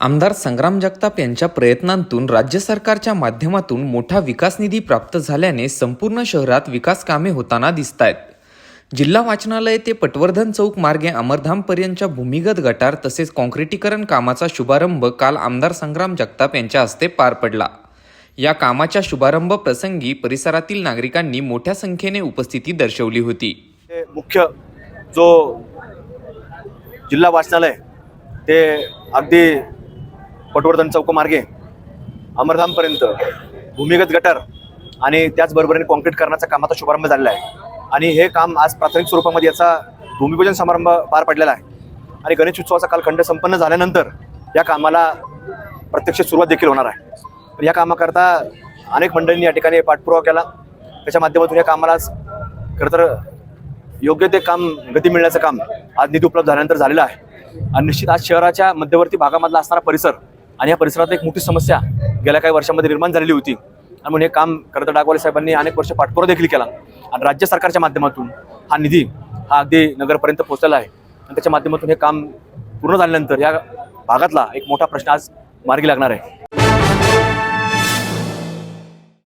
आमदार संग्राम जगताप यांच्या प्रयत्नांतून राज्य सरकारच्या माध्यमातून मोठा विकास निधी प्राप्त झाल्याने संपूर्ण शहरात विकास कामे होताना दिसतायत। जिल्हा वाचनालय ते पटवर्धन चौक मार्गे अमरधामपर्यंतच्या भूमिगत गटार तसेच काँक्रिटीकरण कामाचा शुभारंभ काल आमदार संग्राम जगताप यांच्या हस्ते पार पडला। या कामाच्या शुभारंभ प्रसंगी परिसरातील नागरिकांनी मोठ्या संख्येने उपस्थिती दर्शवली होती। मुख्य जो जिल्हा वाचनालय ते अगदी पटवर्धन चौक मार्गे अमरधामपर्यंत भूमिगत गटार आणि त्याचबरोबरीने काँक्रीटीकरणाचा कामाचा शुभारंभ झालेला आहे आणि हे काम आज प्राथमिक स्वरूपामध्ये याचा भूमिपूजन समारंभ पार पडलेला आहे आणि गणेश उत्सवाचा कालखंड संपन्न झाल्यानंतर या कामाला प्रत्यक्ष सुरुवात देखील होणार आहे। या कामाकरता अनेक मंडळींनी या ठिकाणी पाठपुरावा केला, त्याच्या माध्यमातून या कामाला खरं तर योग्य ते काम गती मिळण्याचं काम आज निधी उपलब्ध झाल्यानंतर झालेलं आहे। आणि निश्चित आज शहराच्या मध्यवर्ती भागामधला असणारा परिसर आणि या परिसरात एक मोठी समस्या गेल्या काही वर्षांमध्ये निर्माण झालेली होती आणि म्हणून हे काम खरं तर डागवाले साहेबांनी अनेक वर्ष पाठपुरावा देखील केला आणि राज्य सरकारच्या माध्यमातून हा निधी हा अगदी नगरपर्यंत पोहोचलेला आहे आणि त्याच्या माध्यमातून हे काम पूर्ण झाल्यानंतर या भागातला एक मोठा प्रश्न आज मार्गी लागणार आहे।